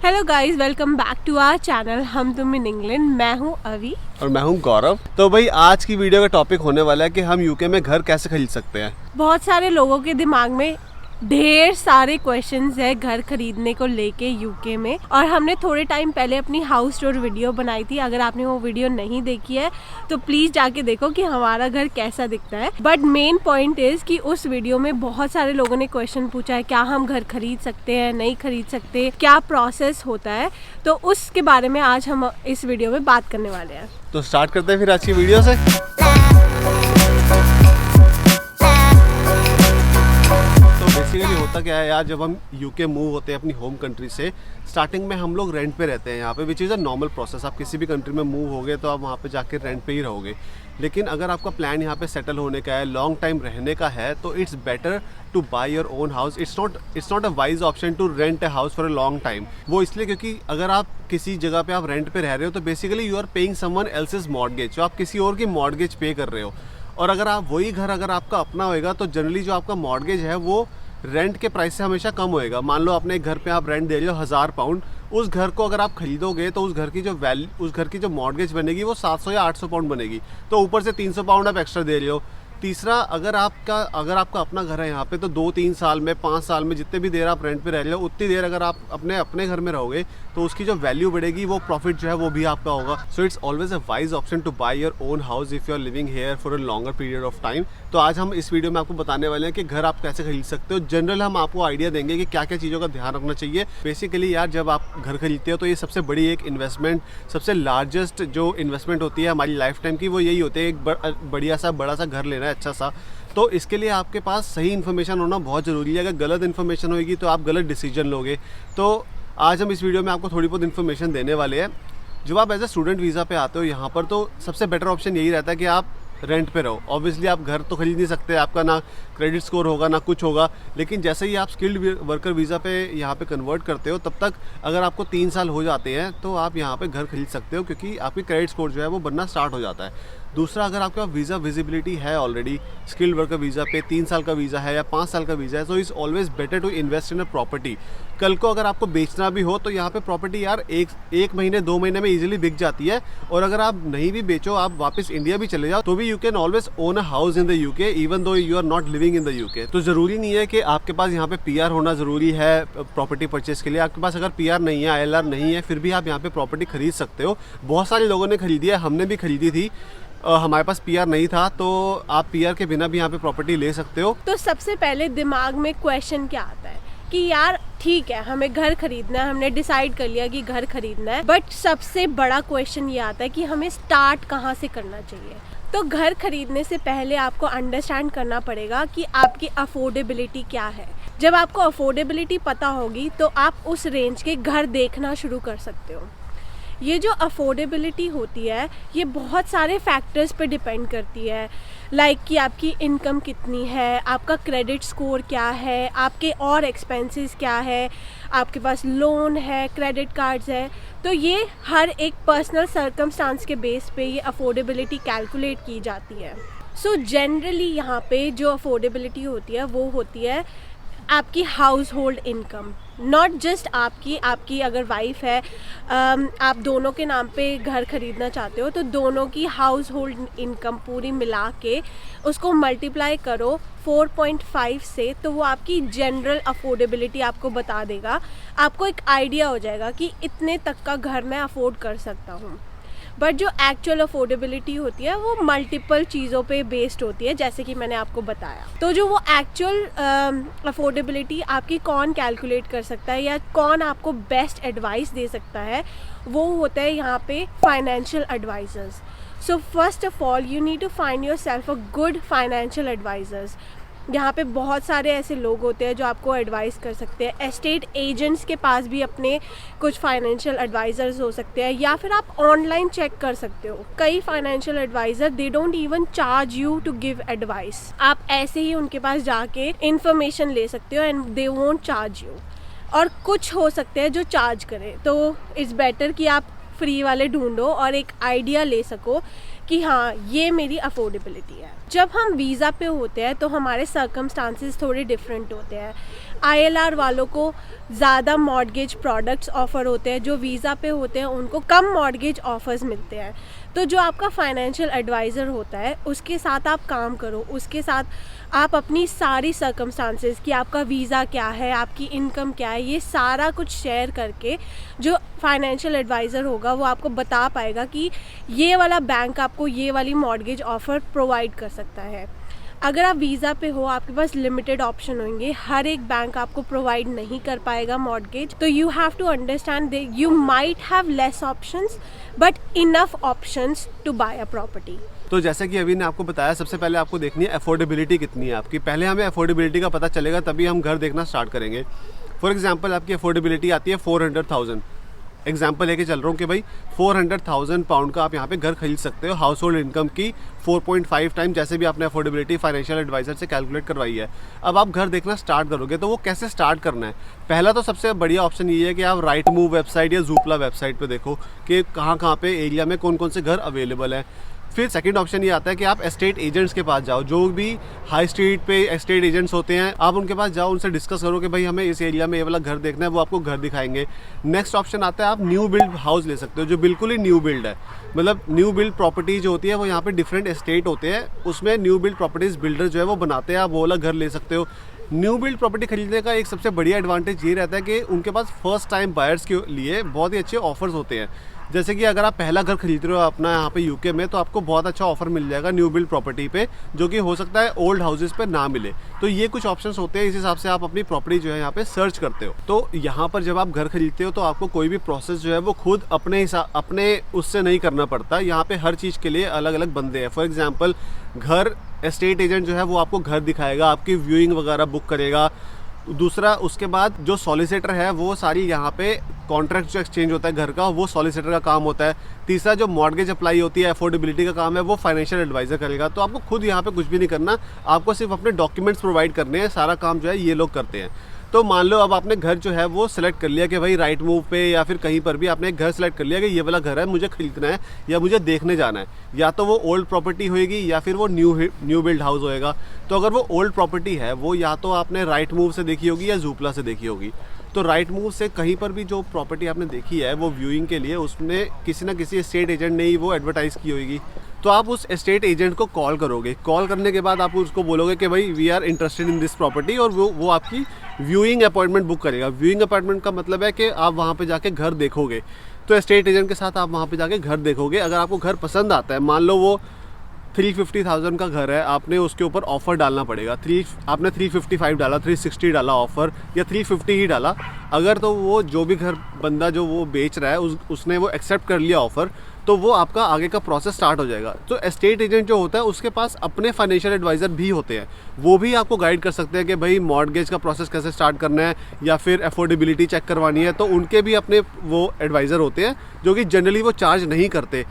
Hello guys, welcome back to our channel Hum Tum in England. मैं हूँ अवी और मैं हूँ गौरव। तो भाई आज की वीडियो का टॉपिक होने वाला है कि हम यूके में घर कैसे खरीद सकते हैं। बहुत सारे लोगों के दिमाग में ढेर सारे क्वेश्चंस है घर खरीदने को लेके यूके में, और हमने थोड़े टाइम पहले अपनी हाउस टूर वीडियो बनाई थी। अगर आपने वो वीडियो नहीं देखी है तो प्लीज जाके देखो कि हमारा घर कैसा दिखता है। बट मेन पॉइंट इज कि उस वीडियो में बहुत सारे लोगों ने क्वेश्चन पूछा है, क्या हम घर खरीद सकते हैं, नहीं खरीद सकते, क्या प्रोसेस होता है। तो उसके बारे में आज हम इस वीडियो में बात करने वाले हैं। तो स्टार्ट करते हैं फिर आज की वीडियो से। बेसिकली होता क्या है यार, जब हम यूके मूव होते हैं अपनी होम कंट्री से, स्टार्टिंग में हम लोग रेंट पे रहते हैं यहाँ पे, which is a normal process. आप किसी भी कंट्री में मूव होगे तो आप वहाँ पे जाके रेंट पे ही रहोगे। लेकिन अगर आपका प्लान यहाँ पे सेटल होने का है, लॉन्ग टाइम रहने का है, तो it's better to buy your own house. It's not a wise option to rent a house for a long time. वो इसलिए क्योंकि अगर आप किसी जगह पे आप रेंट पे रह रहे हो तो basically you are paying someone else's mortgage, जो आप किसी और की मॉर्गेज पे कर रहे हो। और अगर आप वही घर अगर आपका अपना होएगा तो जनरली जो आपका मॉर्गेज है वो रेंट के प्राइस से हमेशा कम होएगा। मान लो अपने एक घर पे आप रेंट दे रहे हो 1000 पाउंड, उस घर को अगर आप खरीदोगे तो उस घर की जो मॉर्गेज बनेगी वो 700 या 800 पाउंड बनेगी। तो ऊपर से 300 पाउंड आप एक्स्ट्रा दे रहे हो। तीसरा, अगर आपका अपना घर है यहाँ पे तो 2-3 साल में, 5 साल में, जितने भी देर आप रेंट पे रह रहे हो उतनी देर अगर आप अपने घर में रहोगे तो उसकी जो वैल्यू बढ़ेगी, वो प्रॉफिट जो है वो भी आपका होगा। So it's always a wise option to buy your own house if you are living here for a longer period of time. तो आज हम इस वीडियो में आपको बताने वाले हैं कि घर आप कैसे खरीद सकते हो। जनरल हम आपको आइडिया देंगे कि क्या क्या चीज़ों का ध्यान रखना चाहिए। बेसिकली यार, जब आप घर खरीदते हो तो ये सबसे बड़ी एक इन्वेस्टमेंट, सबसे लार्जेस्ट जो इन्वेस्टमेंट होती है हमारी लाइफ टाइम की, वो यही होती है, एक बड़ा सा घर लेना है, अच्छा सा। तो इसके लिए आपके पास सही इन्फॉर्मेशन होना बहुत ज़रूरी है। अगर गलत इन्फॉर्मेशन होगी तो आप गलत डिसीजन लोगे। तो आज हम इस वीडियो में आपको थोड़ी बहुत इन्फॉर्मेशन देने वाले हैं। जब आप एज ए स्टूडेंट वीज़ा पे आते हो यहाँ पर, तो सबसे बेटर ऑप्शन यही रहता है कि आप रेंट पे रहो। ऑब्वियसली आप घर तो खरीद नहीं सकते, आपका ना क्रेडिट स्कोर होगा ना कुछ होगा। लेकिन जैसे ही आप स्किल्ड वर्कर वीज़ा पे यहाँ पे कन्वर्ट करते हो, तब तक अगर आपको 3 साल हो जाते हैं तो आप यहाँ पे घर खरीद सकते हो, क्योंकि आपकी क्रेडिट स्कोर जो है वो बनना स्टार्ट हो जाता है। दूसरा, अगर आपके पास वीज़ा विजिबिलिटी है ऑलरेडी, स्किल्ड वर्कर वीज़ा पे 3 साल का वीज़ा है या 5 साल का वीज़ा है, so is always better to invest in a property. कल को अगर आपको बेचना भी हो तो यहाँ पे प्रॉपर्टी यार एक महीने 2 महीने में इजीली बिक जाती है। और अगर आप नहीं भी बेचो, आप वापस इंडिया भी चले जाओ, तो भी you can always own a house in the UK even though you are not living in the UK. तो ज़रूरी नहीं है कि आपके पास यहाँ पे पीआर होना ज़रूरी है प्रॉपर्टी परचेज के लिए। आपके पास अगर पीआर नहीं है, आईएलआर नहीं है, फिर भी आप यहाँ पे प्रॉपर्टी खरीद सकते हो। बहुत सारे लोगों ने खरीदी है, हमने भी खरीदी थी। हमारे पास पीआर नहीं था, तो आप पीआर के बिना भी यहाँ पे प्रॉपर्टी ले सकते हो। तो सबसे पहले दिमाग में क्वेश्चन क्या आता है कि यार ठीक है, हमें घर खरीदना है, हमने डिसाइड कर लिया कि घर खरीदना है, बट सबसे बड़ा क्वेश्चन ये आता है कि हमें स्टार्ट कहाँ से करना चाहिए। तो घर खरीदने से पहले आपको अंडरस्टैंड करना पड़ेगा कि आपकी अफोर्डेबिलिटी क्या है। जब आपको अफोर्डेबिलिटी पता होगी तो आप उस रेंज के घर देखना शुरू कर सकते हो। ये जो अफोर्डेबिलिटी होती है ये बहुत सारे फैक्टर्स पे डिपेंड करती है, लाइक कि आपकी इनकम कितनी है, आपका क्रेडिट स्कोर क्या है, आपके और एक्सपेंसेस क्या है, आपके पास लोन है, क्रेडिट कार्ड्स है। तो ये हर एक पर्सनल सर्कमस्टांस के बेस पे ये अफोर्डेबिलिटी कैलकुलेट की जाती है। सो जनरली यहाँ पे जो अफोर्डेबिलिटी होती है वो होती है आपकी house hold income. Not just आपकी अगर वाइफ है, आप दोनों के नाम पे घर खरीदना चाहते हो तो दोनों की हाउस होल्ड इनकम पूरी मिला के उसको मल्टीप्लाई करो 4.5 से, तो वो आपकी जनरल अफोर्डेबिलिटी आपको बता देगा। आपको एक आइडिया हो जाएगा कि इतने तक का घर मैं अफोर्ड कर सकता हूँ। बट जो एक्चुअल अफोर्डेबिलिटी होती है वो मल्टीपल चीज़ों पे बेस्ड होती है, जैसे कि मैंने आपको बताया। तो जो वो एक्चुअल अफोर्डेबिलिटी आपकी कौन कैलकुलेट कर सकता है या कौन आपको बेस्ट एडवाइस दे सकता है, वो होता है यहाँ पे financial advisers. So first of all you need to find yourself a good financial advisers. यहाँ पे बहुत सारे ऐसे लोग होते हैं जो आपको एडवाइस कर सकते हैं। एस्टेट एजेंट्स के पास भी अपने कुछ फाइनेंशियल एडवाइज़र्स हो सकते हैं, या फिर आप ऑनलाइन चेक कर सकते हो। कई financial adviser they don't even charge you to give advice. आप ऐसे ही उनके पास जाके इन्फॉर्मेशन ले सकते हो and they won't charge you. और कुछ हो सकते हैं जो चार्ज करें, तो इट्स बेटर कि आप फ्री वाले ढूंढो और एक आइडिया ले सको कि हाँ ये मेरी अफोर्डेबिलिटी है। जब हम वीज़ा पे होते हैं तो हमारे सर्कमस्टांसेस थोड़े डिफरेंट होते हैं। ILR वालों को ज़्यादा मॉर्गेज प्रोडक्ट्स ऑफ़र होते हैं, जो वीज़ा पे होते हैं उनको कम मॉर्गेज ऑफ़र्स मिलते हैं। तो जो आपका फाइनेंशियल एडवाइज़र होता है उसके साथ आप काम करो, उसके साथ आप अपनी सारी सर्कमस्टांसेस कि आपका वीज़ा क्या है, आपकी इनकम क्या है, ये सारा कुछ शेयर करके जो फाइनेंशियल एडवाइज़र होगा वो आपको बता पाएगा कि ये वाला बैंक आपको ये वाली मॉर्गेज ऑफ़र प्रोवाइड कर सकता है। अगर आप वीज़ा पे हो आपके पास लिमिटेड ऑप्शन होंगे, हर एक बैंक आपको प्रोवाइड नहीं कर पाएगा मॉर्गेज। तो you have to understand that you might have less options but enough options to buy a property. तो जैसे कि अभी ने आपको बताया, सबसे पहले आपको देखनी है अफोर्डेबिलिटी कितनी है आपकी। पहले हमें अफोर्डेबिलिटी का पता चलेगा तभी हम घर देखना स्टार्ट करेंगे। फॉर एग्जांपल आपकी अफोर्डेबिलिटी आती है 400,000। एग्जाम्पल लेके चल रहा हूँ कि भाई 400,000 पाउंड का आप यहाँ पे घर खरीद सकते हो हाउस होल्ड इनकम की 4.5 टाइम, जैसे भी आपने अफोर्डेबिलिटी फाइनेंशियल एडवाइजर से कैलकुलेट करवाई है। अब आप घर देखना स्टार्ट करोगे तो वो कैसे स्टार्ट करना है। पहला तो सबसे बढ़िया ऑप्शन ये है कि आप राइट मूव वेबसाइट या ज़ूपला वेबसाइट पे देखो कि कहाँ पे एरिया में कौन कौन से घर अवेलेबल हैं। फिर सेकंड ऑप्शन ये आता है कि आप एस्टेट एजेंट्स के पास जाओ, जो भी हाई स्ट्रीट पे एस्टेट एजेंट्स होते हैं आप उनके पास जाओ, उनसे डिस्कस करो कि भाई हमें इस एरिया में ये वाला घर देखना है, वो आपको घर दिखाएंगे। नेक्स्ट ऑप्शन आता है आप न्यू बिल्ड हाउस ले सकते हो, जो बिल्कुल ही न्यू बिल्ड है। मतलब न्यू बिल्ड प्रॉपर्टी जो होती है वो यहाँ पे डिफरेंट एस्टेट होते हैं, उसमें न्यू बिल्ड प्रॉपर्टीज़ बिल्डर जो है वो बनाते हैं, आप वो वाला घर ले सकते हो। न्यू बिल्ड प्रॉपर्टी खरीदने का एक सबसे बढ़िया एडवांटेज ये रहता है कि उनके पास फर्स्ट टाइम बायर्स के लिए बहुत ही अच्छे ऑफर्स होते हैं। जैसे कि अगर आप पहला घर खरीद रहे हो अपना यहाँ पे यूके में, तो आपको बहुत अच्छा ऑफर मिल जाएगा न्यू बिल्ड प्रॉपर्टी पे, जो कि हो सकता है ओल्ड हाउसेस पे ना मिले। तो ये कुछ ऑप्शंस होते हैं, इस हिसाब से आप अपनी प्रॉपर्टी जो है यहाँ पे सर्च करते हो। तो यहाँ पर जब आप घर खरीदते हो तो आपको कोई भी प्रोसेस जो है वो खुद अपने उससे नहीं करना पड़ता। यहाँ पे हर चीज़ के लिए अलग अलग बंदे हैं। फॉर एग्जाम्पल घर एस्टेट एजेंट जो है वो आपको घर दिखाएगा, आपकी व्यूइंग वगैरह बुक करेगा। दूसरा उसके बाद जो सॉलिसिटर है वो सारी यहाँ पे कॉन्ट्रैक्ट जो एक्सचेंज होता है घर का, वो सॉलिसिटर का काम होता है। तीसरा जो मॉर्गेज अप्लाई होती है, अफोर्डेबिलिटी का काम है, वो फाइनेंशियल एडवाइजर करेगा। तो आपको खुद यहाँ पे कुछ भी नहीं करना, आपको सिर्फ अपने डॉक्यूमेंट्स प्रोवाइड करने हैं, सारा काम जो है ये लोग करते हैं। तो मान लो अब आपने घर जो है वो सिलेक्ट कर लिया कि भाई राइट मूव पे या फिर कहीं पर भी आपने एक घर सेलेक्ट कर लिया कि ये वाला घर है, मुझे खरीदना है या मुझे देखने जाना है। या तो वो ओल्ड प्रॉपर्टी होएगी या फिर वो न्यू बिल्ड हाउस होएगा। तो अगर वो ओल्ड प्रॉपर्टी है वो या तो आपने राइट मूव से देखी होगी या ज़ूपला से देखी होगी। तो राइट मूव से कहीं पर भी जो प्रॉपर्टी आपने देखी है वो व्यूइंग के लिए उसने किसी ना किसी एस्टेट एजेंट ने ही वो एडवर्टाइज़ की होगी। तो आप उस एस्टेट एजेंट को कॉल करोगे। कॉल करने के बाद आप उसको बोलोगे कि भाई we are interested in this property, और वो आपकी व्यूइंग अपॉइंटमेंट बुक करेगा। व्यूइंग अपॉइंटमेंट का मतलब है कि आप वहाँ पे जाके घर देखोगे। तो एस्टेट एजेंट के साथ आप वहाँ पे जाके घर देखोगे। अगर आपको घर पसंद आता है, मान लो वो 350,000 का घर है, आपने उसके ऊपर ऑफ़र डालना पड़ेगा। आपने 355 डाला, 360 डाला ऑफ़र, या 350 ही डाला। अगर तो वो जो भी घर बंदा जो वो बेच रहा है उसने वो एक्सेप्ट कर लिया ऑफ़र, तो वो आपका आगे का प्रोसेस स्टार्ट हो जाएगा। तो एस्टेट एजेंट जो होता है उसके पास अपने फाइनेंशियल एडवाइज़र भी होते हैं, वो भी आपको गाइड कर सकते हैं कि भाई मॉर्गेज का प्रोसेस कैसे स्टार्ट करना है या फिर अफोर्डेबिलिटी चेक करवानी है। तो उनके भी अपने वो एडवाइज़र होते हैं जो कि जनरली वो चार्ज नहीं करते।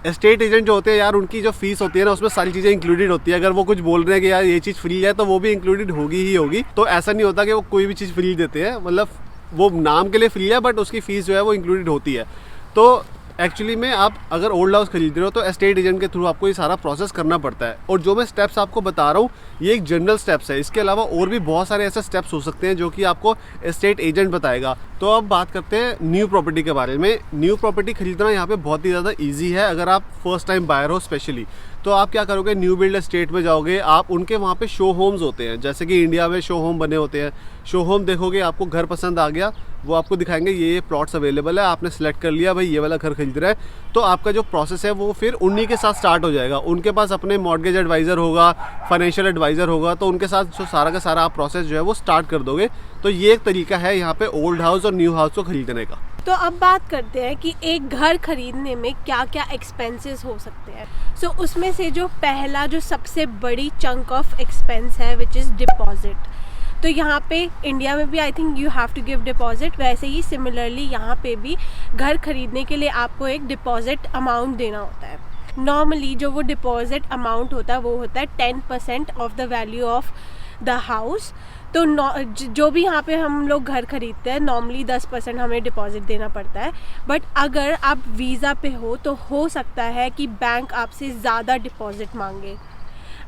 एस्टेट एजेंट जो होते हैं यार, उनकी जो फीस होती है ना उसमें सारी चीज़ें इंक्लूडेड होती है। अगर वो कुछ बोल रहे हैं कि यार ये चीज़ फ्री है तो वो भी इंक्लूडेड होगी ही होगी। तो ऐसा नहीं होता कि वो कोई भी चीज़ फ्री देते हैं, मतलब वो नाम के लिए फ्री है बट उसकी फ़ीस जो है वो इंक्लूडेड होती है। तो एक्चुअली में आप अगर ओल्ड हाउस खरीद रहे हो तो एस्टेट एजेंट के थ्रू आपको ये सारा प्रोसेस करना पड़ता है। और जो मैं स्टेप्स आपको बता रहा हूँ ये एक जनरल स्टेप्स है, इसके अलावा और भी बहुत सारे ऐसे स्टेप्स हो सकते हैं जो कि आपको एस्टेट एजेंट बताएगा। तो अब बात करते हैं न्यू प्रॉपर्टी के बारे में। न्यू प्रॉपर्टी खरीदना यहाँ पे बहुत ही ज़्यादा ईजी है अगर आप फर्स्ट टाइम बायर हो स्पेशली। तो आप क्या करोगे, न्यू बिल्ड एस्टेट में जाओगे, आप उनके वहाँ पे शो होम्स होते हैं, जैसे कि इंडिया में शो होम बने होते हैं। शो होम देखोगे, आपको घर पसंद आ गया, वो आपको दिखाएंगे ये प्लॉट्स अवेलेबल है, आपने सेलेक्ट कर लिया भाई ये वाला घर खरीद रहा है, तो आपका जो प्रोसेस है वो फिर उन्हीं के साथ स्टार्ट हो जाएगा। उनके पास अपने मॉर्गेज एडवाइज़र होगा, फाइनेंशियल एडवाइज़र होगा, तो उनके साथ जो सारा का सारा आप प्रोसेस जो है वो स्टार्ट कर दोगे। तो ये एक तरीका है यहाँ पे ओल्ड हाउस और न्यू हाउस को खरीदने का। तो अब बात करते हैं कि एक घर खरीदने में क्या क्या एक्सपेंसेस हो सकते हैं। सो उसमें से जो पहला जो सबसे बड़ी चंक ऑफ एक्सपेंस है विच इज़ डिपॉजिट। तो यहाँ पे इंडिया में भी I think you have to give deposit, वैसे ही सिमिलरली यहाँ पे भी घर खरीदने के लिए आपको एक डिपॉजिट अमाउंट देना होता है। नॉर्मली जो वो डिपॉजिट अमाउंट होता है वो होता है 10% of the value of the house. तो जो भी यहाँ पे हम लोग घर खरीदते हैं नॉर्मली 10% हमें डिपॉजिट देना पड़ता है। बट अगर आप वीज़ा पे हो तो हो सकता है कि बैंक आपसे ज़्यादा डिपॉजिट मांगे।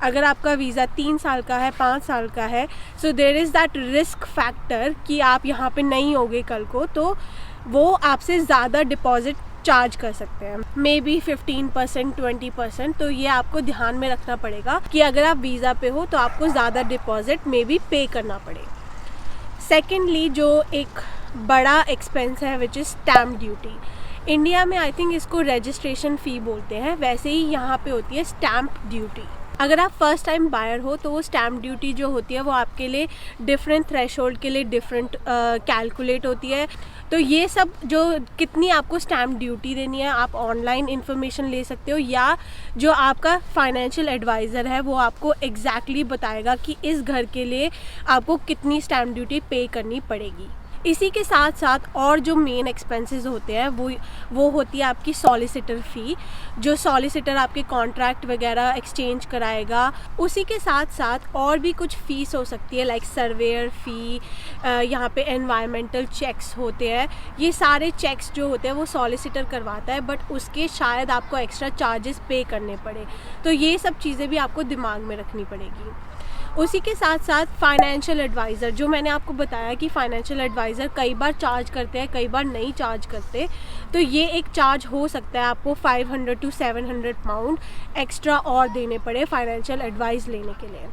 अगर आपका वीज़ा 3 साल का है, 5 साल का है, so there is that risk factor कि आप यहाँ पे नहीं होगे कल को, तो वो आपसे ज़्यादा डिपॉजिट चार्ज कर सकते हैं, मे बी 15%, 20%। तो ये आपको ध्यान में रखना पड़ेगा कि अगर आप वीज़ा पे हो तो आपको ज़्यादा डिपॉजिट मे बी पे करना पड़े। सेकेंडली, जो एक बड़ा एक्सपेंस है which is stamp duty. India में आई थिंक इसको रजिस्ट्रेशन फ़ी बोलते हैं, वैसे ही यहाँ पे होती है स्टैम्प ड्यूटी। अगर आप फर्स्ट टाइम बायर हो तो वो स्टैम्प ड्यूटी जो होती है वो आपके लिए डिफरेंट थ्रेशोल्ड के लिए डिफरेंट कैलकुलेट होती है। तो ये सब जो कितनी आपको स्टैम्प ड्यूटी देनी है, आप ऑनलाइन इन्फॉर्मेशन ले सकते हो, या जो आपका फाइनेंशियल एडवाइज़र है वो आपको एग्जैक्टली बताएगा कि इस घर के लिए आपको कितनी स्टैम्प ड्यूटी पे करनी पड़ेगी। इसी के साथ साथ और जो मेन एक्सपेंसेस होते हैं वो होती है आपकी सॉलिसिटर फ़ी, जो सॉलिसिटर आपके कॉन्ट्रैक्ट वगैरह एक्सचेंज कराएगा। उसी के साथ साथ और भी कुछ फ़ीस हो सकती है, लाइक सर्वेयर फ़ी, यहाँ पे एनवायरमेंटल चेक्स होते हैं। ये सारे चेक्स जो होते हैं वो सॉलिसिटर करवाता है, बट उसके शायद आपको एक्स्ट्रा चार्जेस पे करने पड़े। तो ये सब चीज़ें भी आपको दिमाग में रखनी पड़ेगी। उसी के साथ साथ फाइनेंशियल एडवाइज़र, जो मैंने आपको बताया कि फाइनेंशियल एडवाइज़र कई बार चार्ज करते हैं, कई बार नहीं चार्ज करते, तो ये एक चार्ज हो सकता है आपको 500 to 700 पाउंड एक्स्ट्रा और देने पड़े फाइनेंशियल एडवाइस लेने के लिए।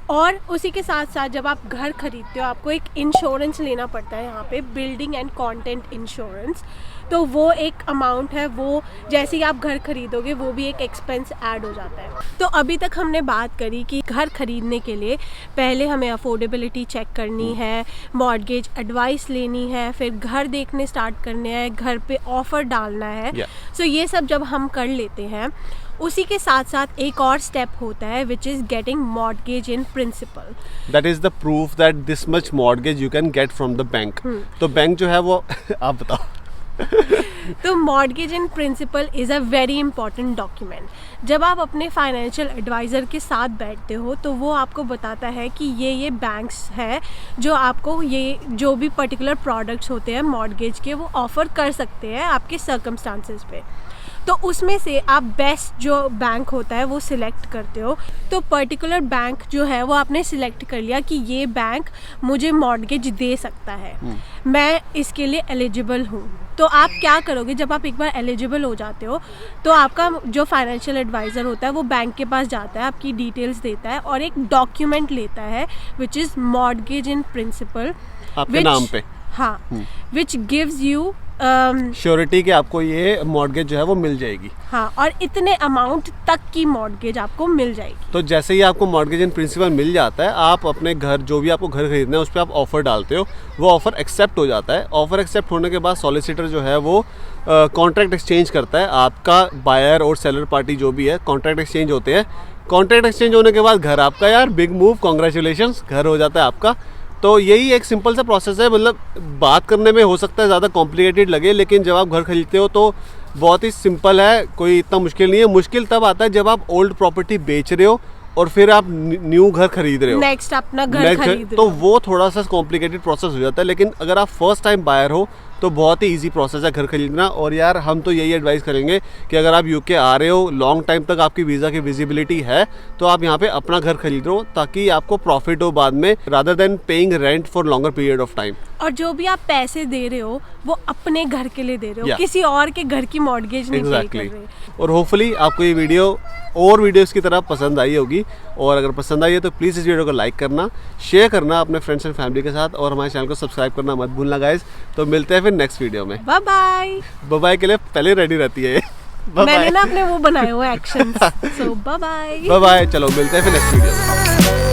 और उसी के साथ साथ जब आप घर खरीदते हो आपको एक इंश्योरेंस लेना पड़ता है यहाँ पे, बिल्डिंग एंड कंटेंट इंश्योरेंस। तो वो एक अमाउंट है, वो जैसे ही आप घर खरीदोगे वो भी एक एक्सपेंस ऐड हो जाता है। तो अभी तक हमने बात करी कि घर खरीदने के लिए पहले हमें अफोर्डेबिलिटी चेक करनी है, मॉर्गेज एडवाइस लेनी है, फिर घर देखने स्टार्ट करने हैं, घर पे ऑफ़र डालना है। सो ये सब जब हम कर लेते हैं, उसी के साथ साथ एक और स्टेप होता है which is getting mortgage in principle. That is the proof that this much mortgage you can get from the bank. तो बैंक जो है वो आप बताओ। तो mortgage in principle is a very important document. जब आप अपने फाइनेंशियल एडवाइज़र के साथ बैठते हो तो वो आपको बताता है कि ये बैंक्स है जो आपको ये जो भी पर्टिकुलर प्रोडक्ट्स होते हैं मॉर्गेज के वो ऑफ़र कर सकते हैं आपके सर्कमस्टांसेस पे। तो उसमें से आप बेस्ट जो बैंक होता है वो सिलेक्ट करते हो। तो पर्टिकुलर बैंक जो है वो आपने सिलेक्ट कर लिया कि ये बैंक मुझे मॉर्गेज दे सकता है, मैं इसके लिए एलिजिबल हूँ। तो आप क्या करोगे, जब आप एक बार एलिजिबल हो जाते हो तो आपका जो फाइनेंशियल एडवाइज़र होता है वो बैंक के पास जाता है, आपकी डिटेल्स देता है और एक डॉक्यूमेंट लेता है which is mortgage in principle आपके नाम पे। हाँ, विच गिव्स यू श्योरिटी कि आपको ये मॉर्गेज जो है वो मिल जाएगी। हाँ, और इतने अमाउंट तक की मॉर्गेज आपको मिल जाएगी। तो जैसे ही आपको मॉर्गेज इन प्रिंसिपल मिल जाता है, आप अपने घर जो भी आपको घर खरीदना है उस पर आप ऑफ़र डालते हो, वो ऑफ़र एक्सेप्ट हो जाता है। ऑफ़र एक्सेप्ट होने के बाद सॉलिसिटर जो है वो कॉन्ट्रैक्ट एक्सचेंज करता है। आपका बायर और सेलर पार्टी जो भी है कॉन्ट्रैक्ट एक्सचेंज होते हैं। कॉन्ट्रैक्ट एक्सचेंज होने के बाद घर आपका, यार बिग मूव, कॉन्ग्रेचुलेशंस, घर हो जाता है आपका। तो यही एक सिंपल सा प्रोसेस है। मतलब बात करने में हो सकता है ज़्यादा कॉम्प्लिकेटेड लगे, लेकिन जब आप घर खरीदते हो तो बहुत ही सिंपल है, कोई इतना मुश्किल नहीं है। मुश्किल तब आता है जब आप ओल्ड प्रॉपर्टी बेच रहे हो और फिर आप न्यू घर खरीद रहे हो, नेक्स्ट अपना घर खरीद रहे हो, तो वो थोड़ा सा कॉम्प्लिकेटेड प्रोसेस हो जाता है। लेकिन अगर आप फर्स्ट टाइम बायर हो तो बहुत ही इजी प्रोसेस है घर खरीदना। और यार हम तो यही एडवाइस करेंगे कि अगर आप यूके आ रहे हो, लॉन्ग टाइम तक आपकी वीज़ा की विजिबिलिटी है, तो आप यहाँ पे अपना घर खरीद लो ताकि आपको प्रॉफिट हो बाद में, rather than paying rent for longer period of time. और जो भी आप पैसे दे रहे हो वो अपने घर के लिए दे रहे हो, किसी और के घर की मॉर्गेज नहीं पे कर रहे। और होपफुली आपको ये वीडियो और वीडियोस की तरह पसंद आई होगी, और अगर पसंद आई है तो प्लीज़ इस वीडियो को लाइक करना, शेयर करना अपने फ्रेंड्स एंड फैमिली के साथ, और हमारे चैनल को सब्सक्राइब करना मत भूलना गाइस। तो मिलते हैं फिर नेक्स्ट वीडियो में। Bye bye. बाय बाय के लिए पहले रेडी रहती है ये। मैंने ना अपने वो बनाए हुए actions. So bye bye. Bye bye. चलो मिलते हैं फिर नेक्स्ट वीडियो में।